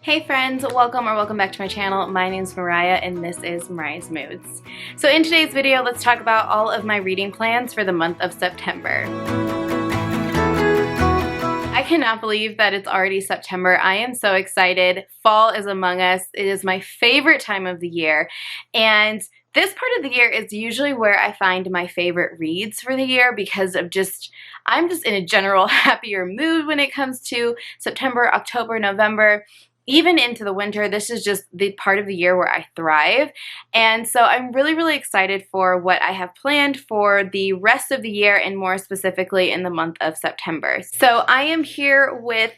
Hey friends, welcome back to my channel. My name's Mariah and this is Mariah's Moods. So in today's video, let's talk about all of my reading plans for the month of September. I cannot believe that it's already September. I am so excited. Fall is among us. It is my favorite time of the year, and this part of the year is usually where I find my favorite reads for the year because of I'm just in a general happier mood when it comes to September, October, November. Even into the winter, this is just the part of the year where I thrive. And so I'm really excited for what I have planned for the rest of the year and more specifically in the month of September. So I am here with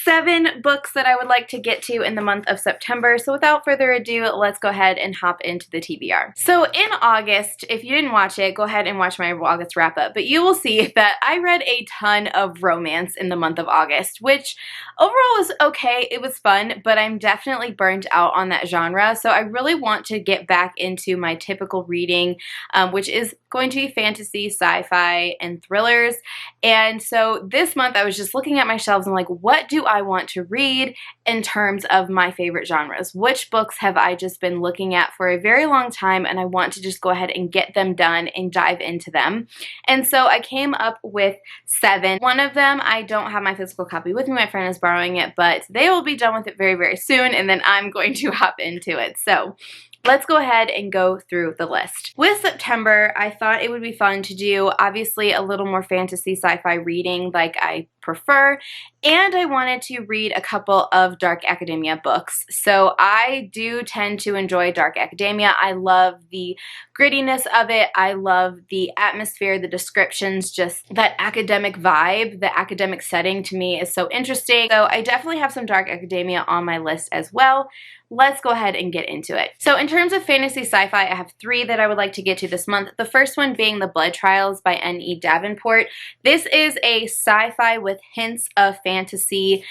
7 books that I would like to get to in the month of September. So without further ado, let's go ahead and hop into the TBR. So in August, if you didn't watch it, go ahead and watch my August wrap up, but you will see that I read a ton of romance in the month of August, which overall was okay. It was fun, but I'm definitely burnt out on that genre. So I really want to get back into my typical reading, which is going to be fantasy, sci-fi, and thrillers. And so this month I was just looking at my shelves and like, what do I want to read in terms of my favorite genres? Which books have I just been looking at for a very long time and I want to just go ahead and get them done and dive into them? And so I came up with 7. One of them, I don't have my physical copy with me. My friend is borrowing it, but they will be done with it very soon, and then I'm going to hop into it. So let's go ahead and go through the list. With September, I thought it would be fun to do obviously a little more fantasy sci-fi reading like I prefer, and I wanted to read a couple of dark academia books. So I do tend to enjoy dark academia. I love the grittiness of it. I love the atmosphere, the descriptions, just that academic vibe. The academic setting to me is so interesting. So I definitely have some dark academia on my list as well. Let's go ahead and get into it. So in terms of fantasy sci-fi, I have 3 that I would like to get to this month. The first one being The Blood Trials by N.E. Davenport. This is a sci-fi with hints of fantasy,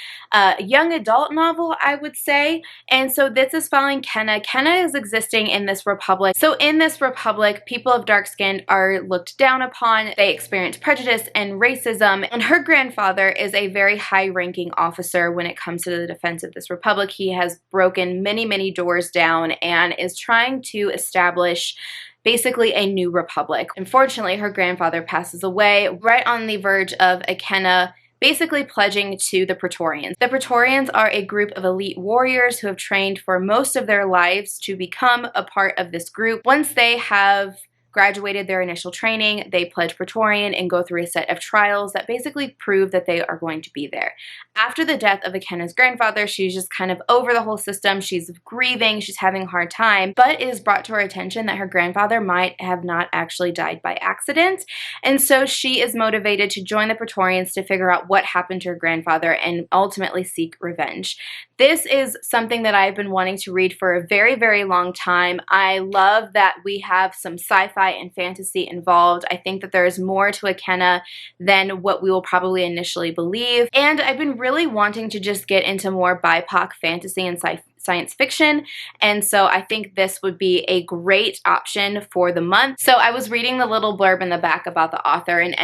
young adult novel, I would say. And so this is following Kenna. Kenna is existing in this republic. So in this republic, people of dark skin are looked down upon. They experience prejudice and racism. And her grandfather is a very high-ranking officer when it comes to the defense of this republic. He has broken many doors down and is trying to establish basically a new republic. Unfortunately, her grandfather passes away right on the verge of Akenna basically pledging to the Praetorians. The Praetorians are a group of elite warriors who have trained for most of their lives to become a part of this group. Once they have graduated their initial training, they pledge Praetorian and go through a set of trials that basically prove that they are going to be there. After the death of Akenna's grandfather, she's just kind of over the whole system. She's grieving, she's having a hard time, but it is brought to her attention that her grandfather might have not actually died by accident. And so she is motivated to join the Praetorians to figure out what happened to her grandfather and ultimately seek revenge. This is something that I've been wanting to read for a very long time. I love that we have some sci-fi and fantasy involved. I think that there is more to Akenna than what we will probably initially believe. And I've been really wanting to just get into more BIPOC fantasy and science fiction, and so I think this would be a great option for the month. So I was reading the little blurb in the back about the author, and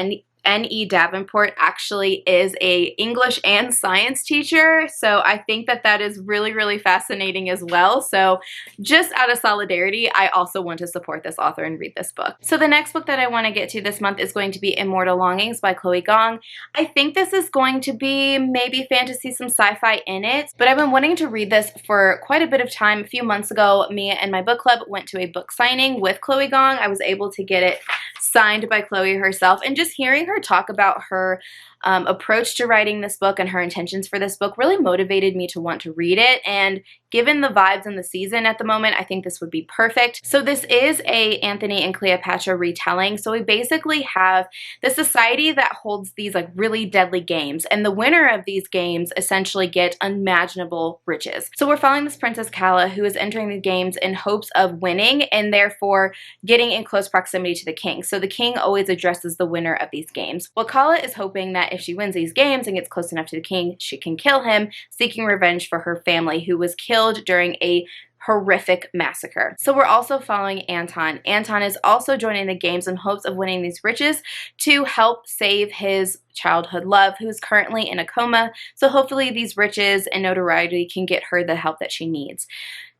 N.E. Davenport actually is a English and science teacher, so I think that that is really fascinating as well. So just out of solidarity, I also want to support this author and read this book. So the next book that I want to get to this month is going to be Immortal Longings by Chloe Gong. I think this is going to be maybe fantasy, some sci-fi in it, but I've been wanting to read this for quite a bit of time. A few months ago, me and my book club went to a book signing with Chloe Gong. I was able to get it signed by Chloe herself, and just hearing her talk about her approach to writing this book and her intentions for this book really motivated me to want to read it. And given the vibes in the season at the moment, I think this would be perfect. So this is a Anthony and Cleopatra retelling. So we basically have the society that holds these like really deadly games, and the winner of these games essentially get unimaginable riches. So we're following this Princess Calla who is entering the games in hopes of winning and therefore getting in close proximity to the king. So the king always addresses the winner of these games. Well, Calla is hoping that if she wins these games and gets close enough to the king, she can kill him, seeking revenge for her family who was killed during a horrific massacre. So we're also following Anton. Anton is also joining the games in hopes of winning these riches to help save his childhood love, who's currently in a coma. So hopefully these riches and notoriety can get her the help that she needs.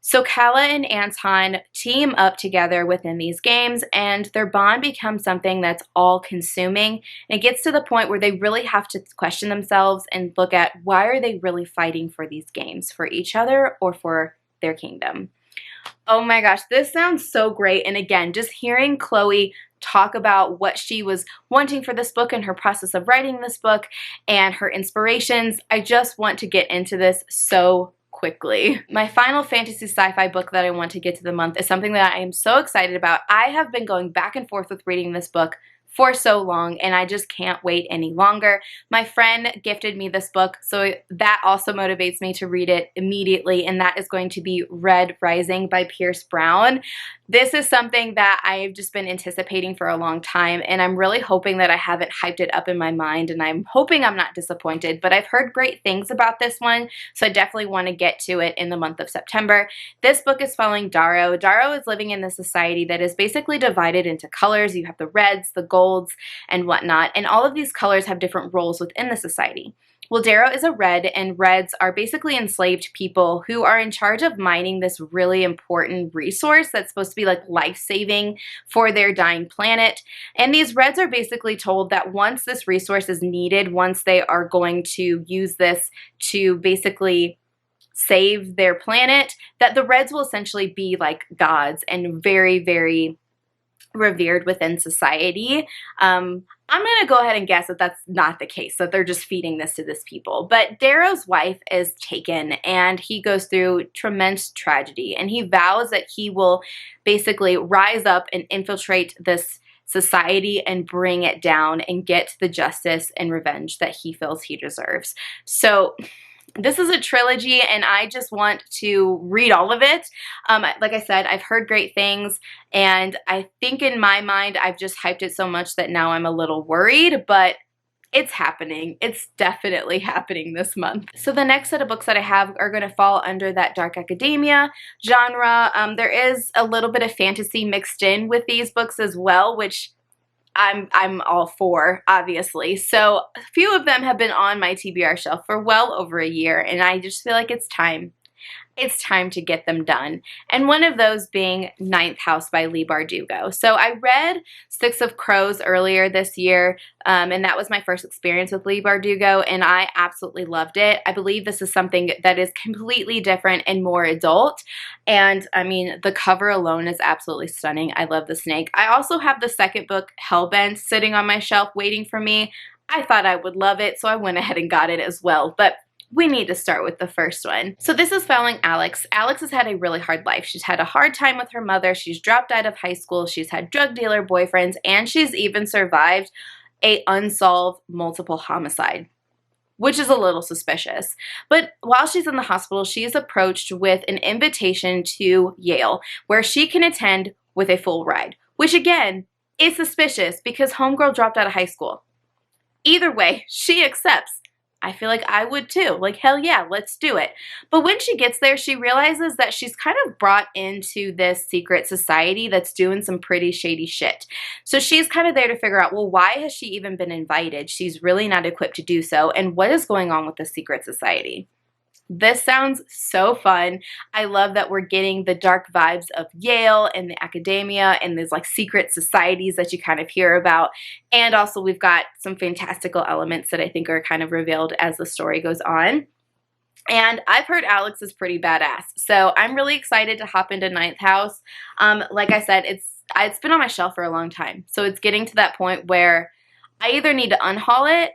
So Kala and Anton team up together within these games, and their bond becomes something that's all-consuming. And it gets to the point where they really have to question themselves and look at, why are they really fighting for these games? For each other or for their kingdom? Oh my gosh, this sounds so great. And again, just hearing Chloe talk about what she was wanting for this book and her process of writing this book and her inspirations, I just want to get into this so quickly. My final fantasy sci-fi book that I want to get to the month is something that I am so excited about. I have been going back and forth with reading this book for so long, and I just can't wait any longer. My friend gifted me this book, so that also motivates me to read it immediately, and that is going to be Red Rising by Pierce Brown. This is something that I've just been anticipating for a long time, and I'm really hoping that I haven't hyped it up in my mind, and I'm hoping I'm not disappointed, but I've heard great things about this one, so I definitely want to get to it in the month of September. This book is following Darrow. Darrow is living in this society that is basically divided into colors. You have the reds, the golds, and whatnot, and all of these colors have different roles within the society. Well, Darrow is a red, and reds are basically enslaved people who are in charge of mining this really important resource that's supposed to be like life-saving for their dying planet. And these reds are basically told that once this resource is needed, once they are going to use this to basically save their planet, that the reds will essentially be like gods and very, very revered within society. I'm going to go ahead and guess that that's not the case, that they're just feeding this to this people. But Darrow's wife is taken, and he goes through tremendous tragedy, and he vows that he will basically rise up and infiltrate this society and bring it down and get the justice and revenge that he feels he deserves. So this is a trilogy, and I just want to read all of it. Like I said, I've heard great things, and I think in my mind, I've just hyped it so much that now I'm a little worried, but it's happening. It's definitely happening this month. So the next set of books that I have are going to fall under that dark academia genre. There is a little bit of fantasy mixed in with these books as well, which I'm all for, obviously. So a few of them have been on my TBR shelf for well over a year, and I just feel like it's time. It's time to get them done. And one of those being Ninth House by Leigh Bardugo. So I read Six of Crows earlier this year, and that was my first experience with Leigh Bardugo, and I absolutely loved it. I believe this is something that is completely different and more adult. And I mean, the cover alone is absolutely stunning. I love the snake. I also have the second book, Hellbent, sitting on my shelf waiting for me. I thought I would love it, so I went ahead and got it as well. But we need to start with the first one. So this is following Alex. Alex has had a really hard life. She's had a hard time with her mother. She's dropped out of high school. She's had drug dealer boyfriends, and she's even survived a unsolved multiple homicide, which is a little suspicious. But while she's in the hospital, she is approached with an invitation to Yale, where she can attend with a full ride, which again is suspicious because homegirl dropped out of high school. Either way, she accepts. I feel like I would too. Like, hell yeah, let's do it. But when she gets there, she realizes that she's kind of brought into this secret society that's doing some pretty shady shit. So she's kind of there to figure out, well, why has she even been invited? She's really not equipped to do so. And what is going on with the secret society? This sounds so fun. I love that we're getting the dark vibes of Yale and the academia and these like secret societies that you kind of hear about. And also we've got some fantastical elements that I think are kind of revealed as the story goes on. And I've heard Alex is pretty badass. So I'm really excited to hop into Ninth House. Like I said, it's been on my shelf for a long time. So it's getting to that point where I either need to unhaul it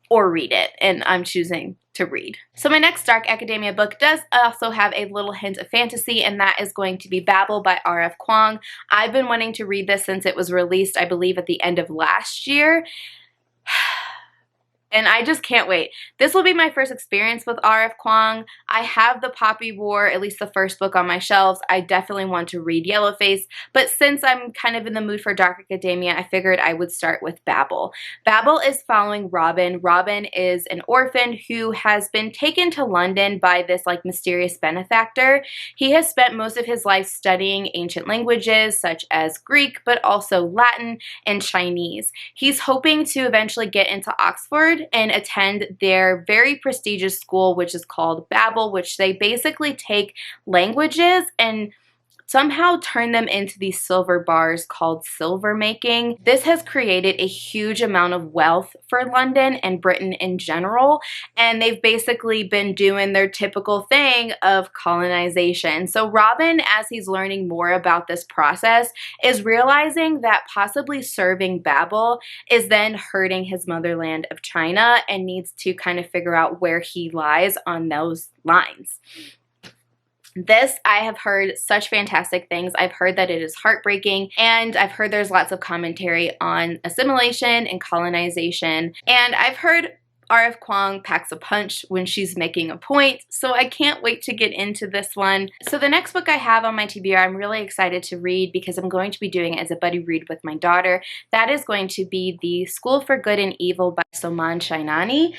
or read it, and I'm choosing to read. So my next dark academia book does also have a little hint of fantasy, and that is going to be Babel by R.F. Kuang. I've been wanting to read this since it was released, I believe, at the end of last year. And I just can't wait. This will be my first experience with R.F. Kuang. I have the Poppy War, at least the first book, on my shelves. I definitely want to read Yellowface, but since I'm kind of in the mood for dark academia, I figured I would start with Babel. Babel is following Robin. Robin is an orphan who has been taken to London by this like mysterious benefactor. He has spent most of his life studying ancient languages such as Greek, but also Latin and Chinese. He's hoping to eventually get into Oxford and attend their very prestigious school, which is called Babel, which they basically take languages and somehow turn them into these silver bars called silver making. This has created a huge amount of wealth for London and Britain in general, and they've basically been doing their typical thing of colonization. So Robin, as he's learning more about this process, is realizing that possibly serving Babel is then hurting his motherland of China and needs to kind of figure out where he lies on those lines. This, I have heard such fantastic things. I've heard that it is heartbreaking, and I've heard there's lots of commentary on assimilation and colonization, and I've heard R.F. Kuang packs a punch when she's making a point, so I can't wait to get into this one. So the next book I have on my TBR I'm really excited to read because I'm going to be doing it as a buddy read with my daughter. That is going to be The School for Good and Evil by Soman Shainani.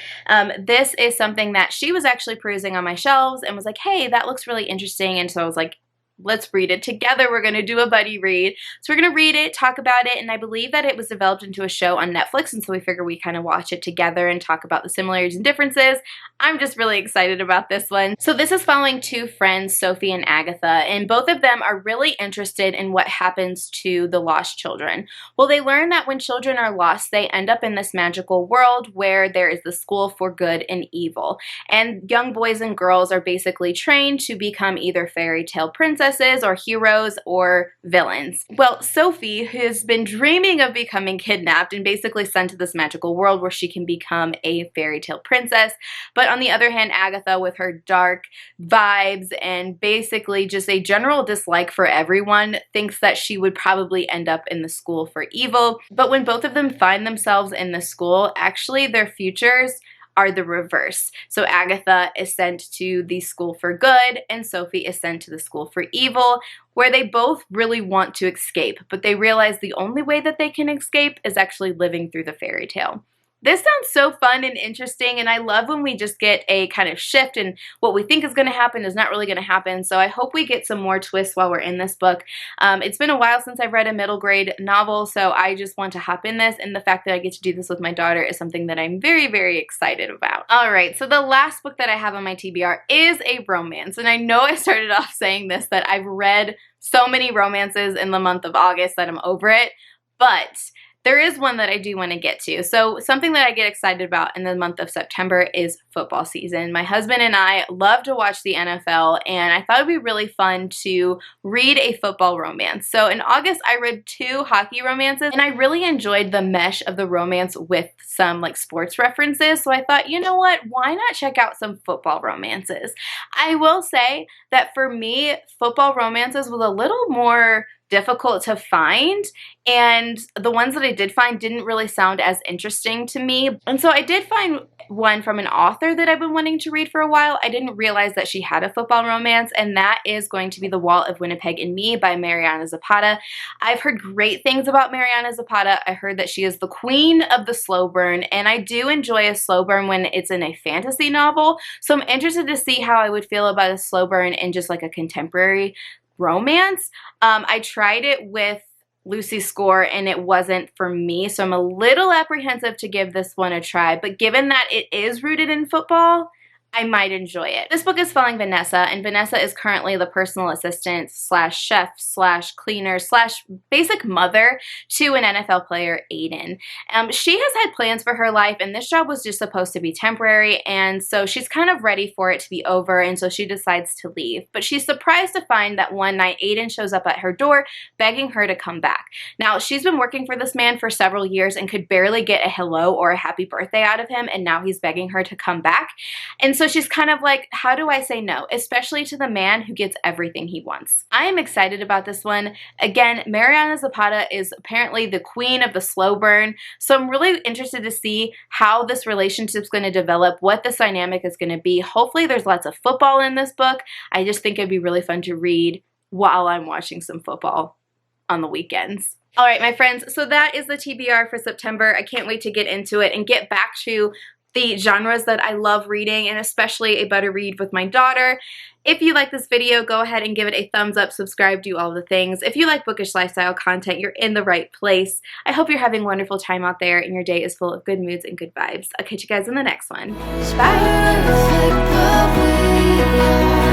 This is something that she was actually perusing on my shelves and was like, hey, that looks really interesting, and so I was like, let's read it together. We're going to do a buddy read. So we're going to read it, talk about it, and I believe that it was developed into a show on Netflix, and so we figure we kind of watch it together and talk about the similarities and differences. I'm just really excited about this one. So this is following two friends, Sophie and Agatha, and both of them are really interested in what happens to the lost children. Well, they learn that when children are lost, they end up in this magical world where there is the school for good and evil, and young boys and girls are basically trained to become either fairy tale princesses or heroes or villains. Well, Sophie, who's been dreaming of becoming kidnapped and basically sent to this magical world where she can become a fairy tale princess, but on the other hand, Agatha, with her dark vibes and basically just a general dislike for everyone, thinks that she would probably end up in the school for evil. But when both of them find themselves in the school, actually their futures are the reverse. So Agatha is sent to the school for good and Sophie is sent to the school for evil, where they both really want to escape, but they realize the only way that they can escape is actually living through the fairy tale. This sounds so fun and interesting, and I love when we just get a kind of shift and what we think is going to happen is not really going to happen, so I hope we get some more twists while we're in this book. It's been a while since I've read a middle grade novel, so I just want to hop in this, and the fact that I get to do this with my daughter is something that I'm very, very excited about. Alright, so the last book that I have on my TBR is a romance, and I know I started off saying this, that I've read so many romances in the month of August that I'm over it, but there is one that I do want to get to. So something that I get excited about in the month of September is football season. My husband and I love to watch the NFL, and I thought it would be really fun to read a football romance. So in August, I read 2 hockey romances, and I really enjoyed the mesh of the romance with some like sports references. So I thought, you know what, why not check out some football romances? I will say that for me, football romances was a little more difficult to find, and the ones that I did find didn't really sound as interesting to me. And so I did find one from an author that I've been wanting to read for a while. I didn't realize that she had a football romance, and that is going to be The Wall of Winnipeg and Me by Mariana Zapata. I've heard great things about Mariana Zapata. I heard that she is the queen of the slow burn, and I do enjoy a slow burn when it's in a fantasy novel, so I'm interested to see how I would feel about a slow burn in just like a contemporary romance. I tried it with Lucy Score and it wasn't for me, so I'm a little apprehensive to give this one a try, but given that it is rooted in football, I might enjoy it. This book is following Vanessa, and Vanessa is currently the personal assistant slash chef slash cleaner slash basic mother to an NFL player, Aiden. She has had plans for her life, and this job was just supposed to be temporary, and so she's kind of ready for it to be over, and so she decides to leave. But she's surprised to find that one night Aiden shows up at her door begging her to come back. Now, she's been working for this man for several years and could barely get a hello or a happy birthday out of him, and now he's begging her to come back. And so she's kind of like, how do I say no? Especially to the man who gets everything he wants. I am excited about this one. Again, Mariana Zapata is apparently the queen of the slow burn, so I'm really interested to see how this relationship is going to develop, what this dynamic is going to be. Hopefully there's lots of football in this book. I just think it'd be really fun to read while I'm watching some football on the weekends. All right, my friends, so that is the TBR for September. I can't wait to get into it and get back to the genres that I love reading, and especially a better read with my daughter. If you like this video, go ahead and give it a thumbs up, subscribe, do all the things. If you like bookish lifestyle content, you're in the right place. I hope you're having a wonderful time out there and your day is full of good moods and good vibes. I'll catch you guys in the next one. Bye!